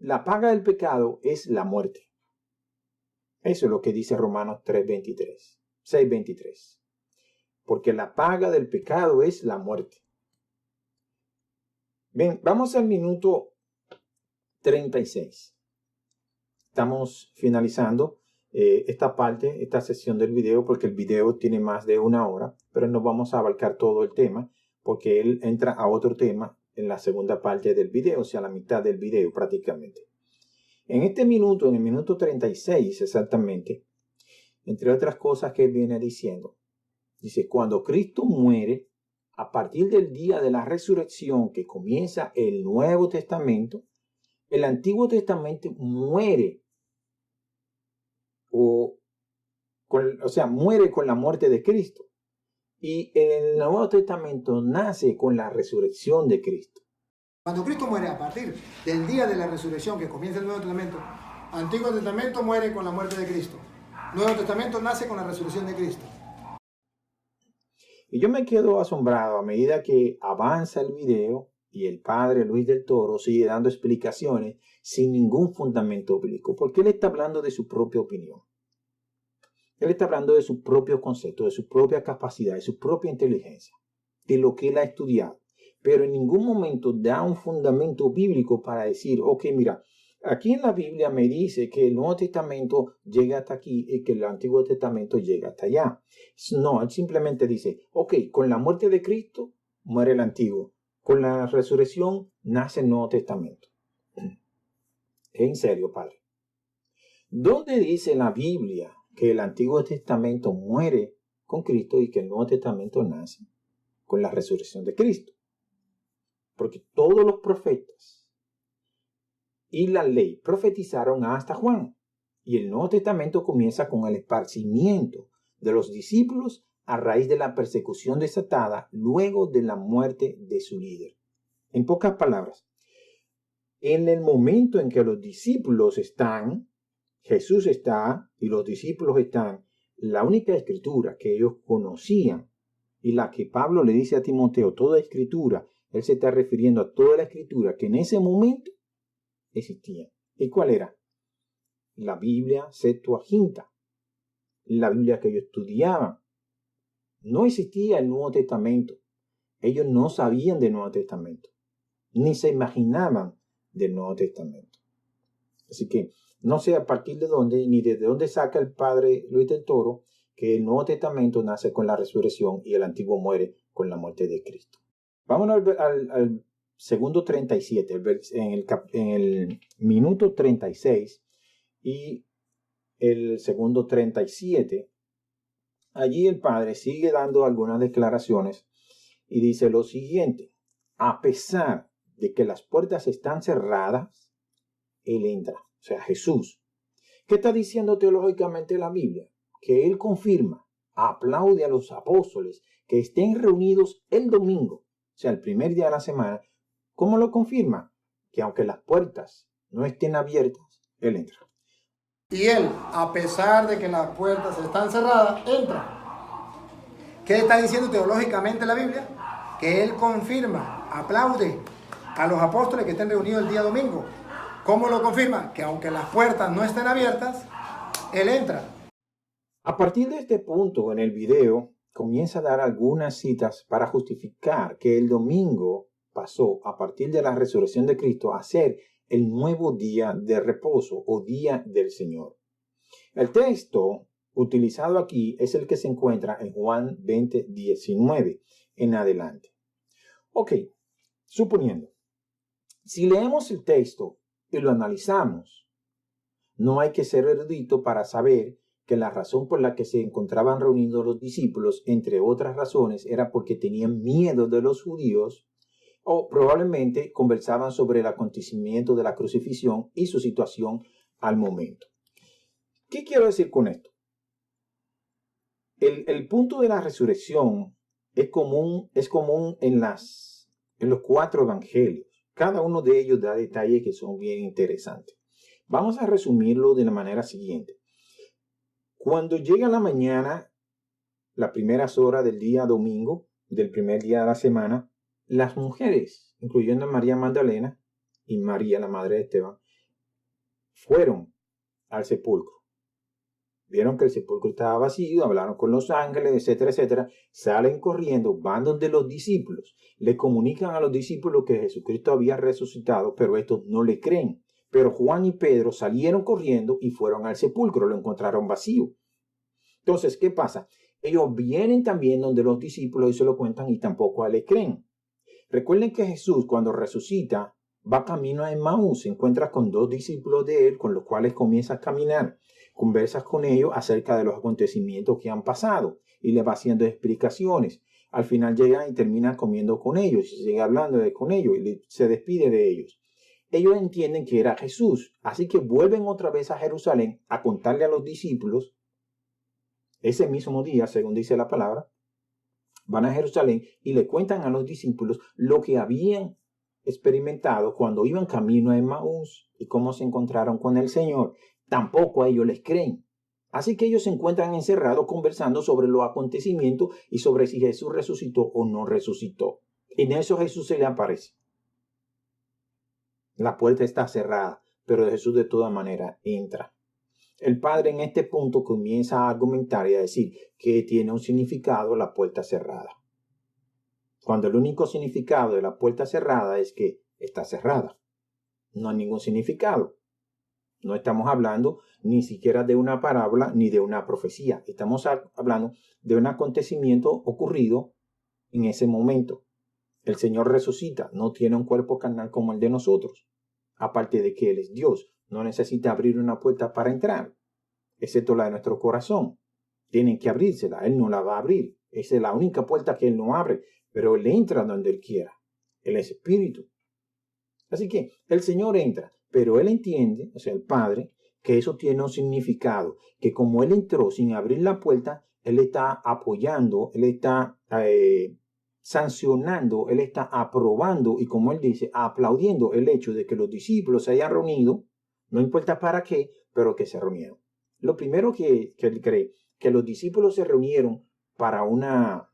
La paga del pecado es la muerte. Eso es lo que dice Romanos 6:23. Porque la paga del pecado es la muerte. Bien, vamos al minuto 36. Estamos finalizando esta parte, esta sesión del video, porque el video tiene más de 1 hora, pero no vamos a abarcar todo el tema, porque él entra a otro tema en la segunda parte del video, o sea, la mitad del video prácticamente. En este minuto, en el minuto 36 exactamente, entre otras cosas que él viene diciendo, dice, cuando Cristo muere, a partir del día de la resurrección que comienza el Nuevo Testamento, el Antiguo Testamento muere, muere con la muerte de Cristo. Y el Nuevo Testamento nace con la resurrección de Cristo. Cuando Cristo muere, a partir del día de la resurrección que comienza el Nuevo Testamento, Antiguo Testamento muere con la muerte de Cristo. Nuevo Testamento nace con la resurrección de Cristo. Y yo me quedo asombrado a medida que avanza el video y el padre Luis del Toro sigue dando explicaciones sin ningún fundamento bíblico, porque él está hablando de su propia opinión. Él está hablando de su propio concepto, de su propia capacidad, de su propia inteligencia, de lo que él ha estudiado. Pero en ningún momento da un fundamento bíblico para decir, ok, mira, aquí en la Biblia me dice que el Nuevo Testamento llega hasta aquí y que el Antiguo Testamento llega hasta allá. No, él simplemente dice, ok, con la muerte de Cristo muere el Antiguo. Con la resurrección nace el Nuevo Testamento. En serio, padre. ¿Dónde dice la Biblia que el Antiguo Testamento muere con Cristo y que el Nuevo Testamento nace con la resurrección de Cristo? Porque todos los profetas y la ley profetizaron hasta Juan. Y el Nuevo Testamento comienza con el esparcimiento de los discípulos a raíz de la persecución desatada luego de la muerte de su líder. En pocas palabras, en el momento en que los discípulos están, Jesús está y los discípulos están, la única escritura que ellos conocían y la que Pablo le dice a Timoteo, toda escritura, él se está refiriendo a toda la escritura que en ese momento existía. ¿Y cuál era? La Biblia Septuaginta, la Biblia que ellos estudiaban. No existía el Nuevo Testamento. Ellos no sabían del Nuevo Testamento, ni se imaginaban del Nuevo Testamento. Así que no sé a partir de dónde, ni desde dónde saca el padre Luis del Toro que el Nuevo Testamento nace con la resurrección y el Antiguo muere con la muerte de Cristo. Vámonos al segundo 37, en el minuto 36 y el segundo 37. Allí el padre sigue dando algunas declaraciones y dice lo siguiente: a pesar de que las puertas están cerradas, él entra, o sea, Jesús. ¿Qué está diciendo teológicamente la Biblia? Que él confirma, aplaude a los apóstoles que estén reunidos el domingo, o sea, el primer día de la semana. ¿Cómo lo confirma? Que aunque las puertas no estén abiertas, él entra. Y él, a pesar de que las puertas están cerradas, entra. ¿Qué está diciendo teológicamente la Biblia? Que él confirma, aplaude a los apóstoles que estén reunidos el día domingo. ¿Cómo lo confirma? Que aunque las puertas no estén abiertas, él entra. A partir de este punto en el video, comienza a dar algunas citas para justificar que el domingo pasó, a partir de la resurrección de Cristo, a ser el nuevo día de reposo o día del Señor. El texto utilizado aquí es el que se encuentra en Juan 20:19 en adelante. Ok, suponiendo, si leemos el texto y lo analizamos, no hay que ser erudito para saber que la razón por la que se encontraban reunidos los discípulos, entre otras razones, era porque tenían miedo de los judíos o probablemente conversaban sobre el acontecimiento de la crucifixión y su situación al momento. ¿Qué quiero decir con esto? El punto de la resurrección es común en los 4 evangelios. Cada uno de ellos da detalles que son bien interesantes. Vamos a resumirlo de la manera siguiente. Cuando llega la mañana, las primeras horas del día domingo, del primer día de la semana, las mujeres, incluyendo a María Magdalena y María, la madre de Esteban, fueron al sepulcro. Vieron que el sepulcro estaba vacío, hablaron con los ángeles, etcétera, etcétera. Salen corriendo, van donde los discípulos. Le comunican a los discípulos que Jesucristo había resucitado, pero estos no le creen. Pero Juan y Pedro salieron corriendo y fueron al sepulcro, lo encontraron vacío. Entonces, ¿qué pasa? Ellos vienen también donde los discípulos y se lo cuentan y tampoco le creen. Recuerden que Jesús, cuando resucita, va camino a Emmaús, se encuentra con 2 discípulos de él, con los cuales comienza a caminar. Conversas con ellos acerca de los acontecimientos que han pasado y le va haciendo explicaciones. Al final llega y termina comiendo con ellos y sigue hablando con ellos y se despide de ellos. Ellos entienden que era Jesús, así que vuelven otra vez a Jerusalén a contarle a los discípulos. Ese mismo día, según dice la palabra, van a Jerusalén y le cuentan a los discípulos lo que habían experimentado cuando iban camino a Emmaús y cómo se encontraron con el Señor. Tampoco a ellos les creen. Así que ellos se encuentran encerrados conversando sobre los acontecimientos y sobre si Jesús resucitó o no resucitó. En eso Jesús se le aparece. La puerta está cerrada, pero Jesús de todas maneras entra. El Padre en este punto comienza a argumentar y a decir que tiene un significado la puerta cerrada. Cuando el único significado de la puerta cerrada es que está cerrada. No hay ningún significado. No estamos hablando ni siquiera de una parábola ni de una profecía. Estamos hablando de un acontecimiento ocurrido en ese momento. El Señor resucita, no tiene un cuerpo carnal como el de nosotros. Aparte de que Él es Dios, no necesita abrir una puerta para entrar, excepto la de nuestro corazón. Tienen que abrírsela, Él no la va a abrir. Esa es la única puerta que Él no abre, pero Él entra donde Él quiera. Él es espíritu. Así que el Señor entra, pero Él entiende, o sea, el Padre, que eso tiene un significado, que como Él entró sin abrir la puerta, Él está apoyando, Él está sancionando, Él está aprobando y, como Él dice, aplaudiendo el hecho de que los discípulos se hayan reunido, no importa para qué, pero que se reunieron. Lo primero que Él cree, que los discípulos se reunieron para una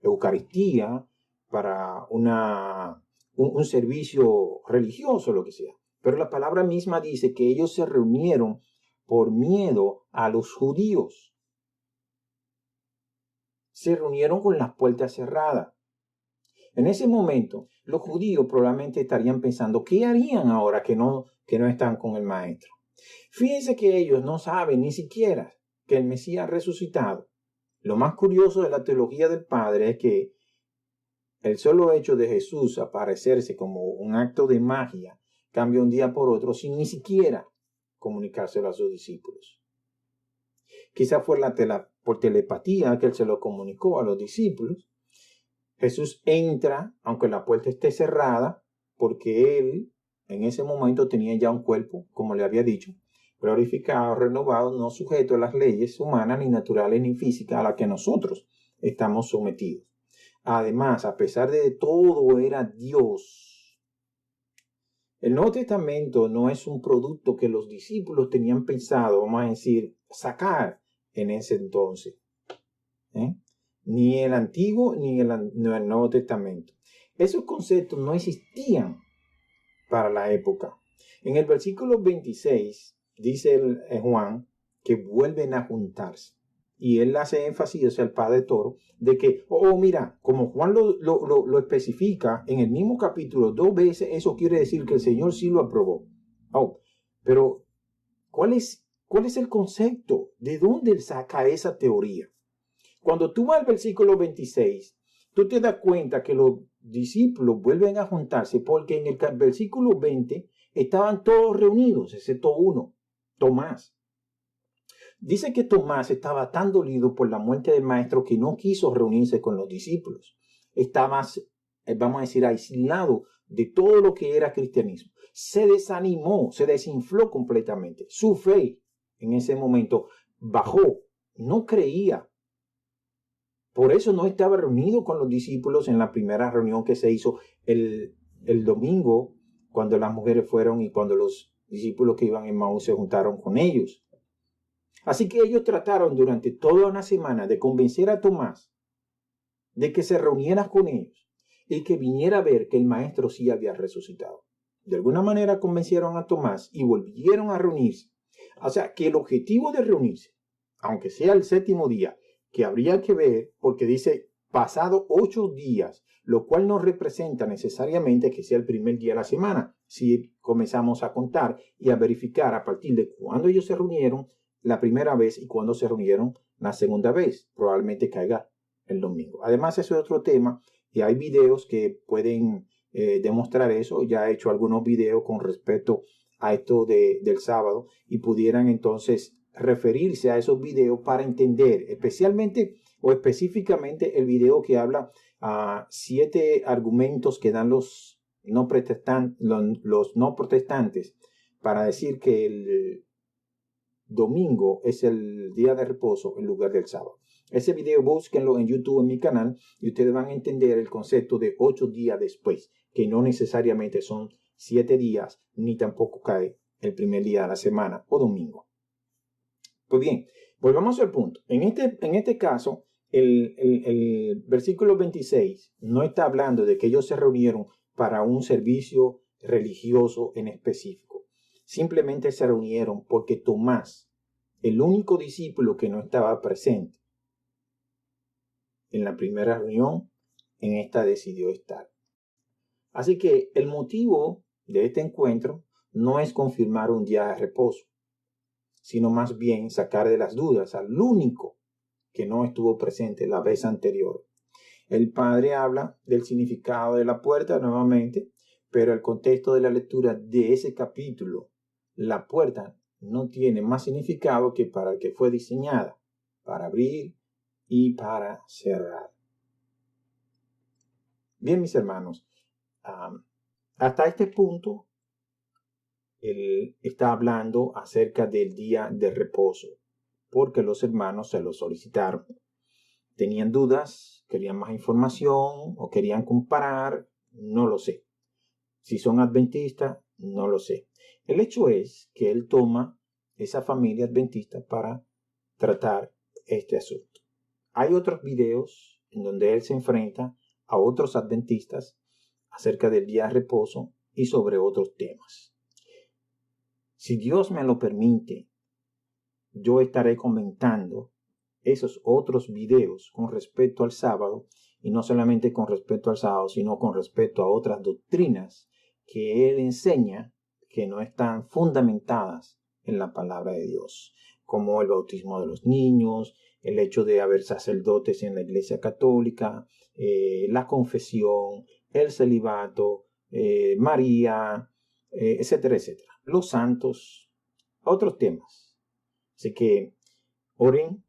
Eucaristía, para un servicio religioso, lo que sea. Pero la palabra misma dice que ellos se reunieron por miedo a los judíos. Se reunieron con las puertas cerradas. En ese momento, los judíos probablemente estarían pensando, ¿qué harían ahora que no están con el maestro? Fíjense que ellos no saben ni siquiera que el Mesías ha resucitado. Lo más curioso de la teología del Padre es que el solo hecho de Jesús aparecerse como un acto de magia cambia un día por otro sin ni siquiera comunicárselo a sus discípulos. Quizá fue por telepatía que Él se lo comunicó a los discípulos. Jesús entra, aunque la puerta esté cerrada, porque Él en ese momento tenía ya un cuerpo, como le había dicho, glorificado, renovado, no sujeto a las leyes humanas, ni naturales, ni físicas a las que nosotros estamos sometidos. Además, a pesar de todo, era Dios. El Nuevo Testamento no es un producto que los discípulos tenían pensado, vamos a decir, sacar en ese entonces. Ni el Antiguo ni el Nuevo Testamento. Esos conceptos no existían para la época. En el versículo 26 dice Juan que vuelven a juntarse. Y él hace énfasis, o sea, el Padre Toro, de que, mira, como Juan lo especifica en el mismo capítulo 2 veces, eso quiere decir que el Señor sí lo aprobó. Pero, ¿cuál es el concepto? ¿De dónde él saca esa teoría? Cuando tú vas al versículo 26, tú te das cuenta que los discípulos vuelven a juntarse porque en el versículo 20 estaban todos reunidos, excepto uno, Tomás. Dice que Tomás estaba tan dolido por la muerte del maestro que no quiso reunirse con los discípulos. Estaba, vamos a decir, aislado de todo lo que era cristianismo. Se desanimó, se desinfló completamente. Su fe en ese momento bajó, no creía. Por eso no estaba reunido con los discípulos en la primera reunión que se hizo el domingo, cuando las mujeres fueron y cuando los discípulos que iban en Maús se juntaron con ellos. Así que ellos trataron durante toda una semana de convencer a Tomás de que se reuniera con ellos y que viniera a ver que el maestro sí había resucitado. De alguna manera convencieron a Tomás y volvieron a reunirse. O sea, que el objetivo de reunirse, aunque sea el séptimo día, que habría que ver, porque dice pasado 8 días, lo cual no representa necesariamente que sea el primer día de la semana, si comenzamos a contar y a verificar a partir de cuándo ellos se reunieron la primera vez y cuándo se reunieron la segunda vez, probablemente caiga el domingo. Además, eso es otro tema y hay videos que pueden demostrar eso. Ya he hecho algunos videos con respecto a esto del sábado y pudieran entonces referirse a esos videos para entender especialmente o específicamente el video que habla a 7 argumentos que dan los no protestantes para decir que el domingo es el día de reposo en lugar del sábado. Ese video búsquenlo en YouTube en mi canal y ustedes van a entender el concepto de 8 días después, que no necesariamente son 7 días ni tampoco cae el primer día de la semana o domingo. Pues bien, Volvamos al punto. En este caso, el versículo 26 no está hablando de que ellos se reunieron para un servicio religioso en específico. Simplemente se reunieron porque Tomás, el único discípulo que no estaba presente en la primera reunión, en esta decidió estar. Así que el motivo de este encuentro no es confirmar un día de reposo, sino más bien sacar de las dudas al único que no estuvo presente la vez anterior. El padre habla del significado de la puerta nuevamente, pero el contexto de la lectura de ese capítulo, la puerta no tiene más significado que para el que fue diseñada, para abrir y para cerrar. Bien, mis hermanos, hasta este punto, él está hablando acerca del día de reposo, porque los hermanos se lo solicitaron. Tenían dudas, querían más información o querían comparar, no lo sé. Si son adventistas, no lo sé. El hecho es que él toma esa familia adventista para tratar este asunto. Hay otros videos en donde él se enfrenta a otros adventistas acerca del día de reposo y sobre otros temas. Si Dios me lo permite, yo estaré comentando esos otros videos con respecto al sábado, y no solamente con respecto al sábado, sino con respecto a otras doctrinas que él enseña que no están fundamentadas en la palabra de Dios, como el bautismo de los niños, el hecho de haber sacerdotes en la Iglesia Católica, la confesión, el celibato, María, etcétera, etcétera. Los santos, otros temas. Así que oren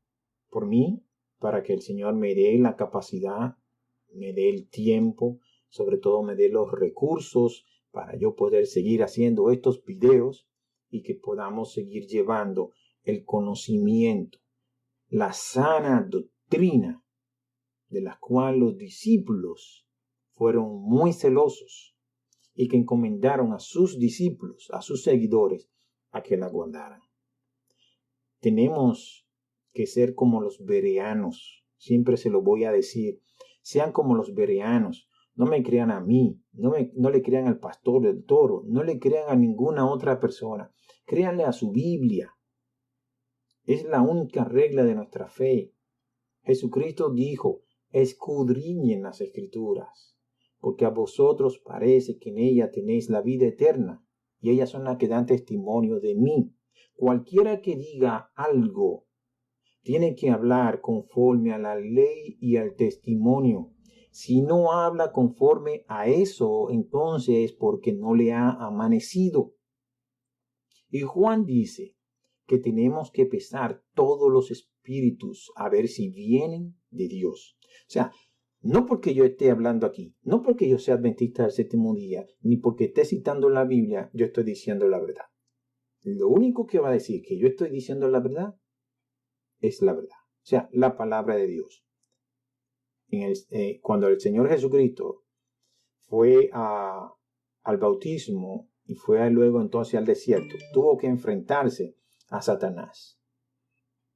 por mí para que el Señor me dé la capacidad, me dé el tiempo, sobre todo me dé los recursos para yo poder seguir haciendo estos videos y que podamos seguir llevando el conocimiento, la sana doctrina de la cual los discípulos fueron muy celosos y que encomendaron a sus discípulos, a sus seguidores, a que la guardaran. Tenemos que ser como los bereanos, siempre se lo voy a decir, sean como los bereanos, no me crean a mí, no le crean al pastor del Toro, no le crean a ninguna otra persona, créanle a su Biblia. Es la única regla de nuestra fe. Jesucristo dijo, escudriñen las Escrituras, porque a vosotros parece que en ella tenéis la vida eterna, y ellas son las que dan testimonio de mí. Cualquiera que diga algo tiene que hablar conforme a la ley y al testimonio. Si no habla conforme a eso, entonces es porque no le ha amanecido. Y Juan dice que tenemos que pesar todos los espíritus a ver si vienen de Dios. O sea, no porque yo esté hablando aquí, no porque yo sea adventista del séptimo día, ni porque esté citando la Biblia, yo estoy diciendo la verdad. Lo único que va a decir que yo estoy diciendo la verdad es la verdad. O sea, la palabra de Dios. Cuando el Señor Jesucristo fue al bautismo y fue luego entonces al desierto, tuvo que enfrentarse a Satanás.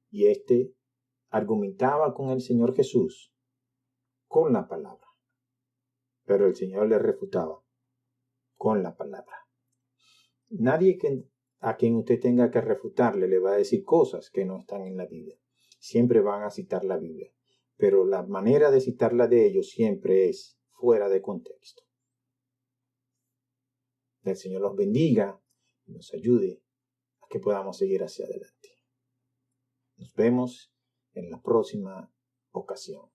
Y éste argumentaba con el Señor Jesús con la palabra. Pero el Señor le refutaba con la palabra. Nadie a quien usted tenga que refutarle le va a decir cosas que no están en la Biblia. Siempre van a citar la Biblia. Pero la manera de citarla de ellos siempre es fuera de contexto. Que el Señor los bendiga y nos ayude a que podamos seguir hacia adelante. Nos vemos en la próxima ocasión.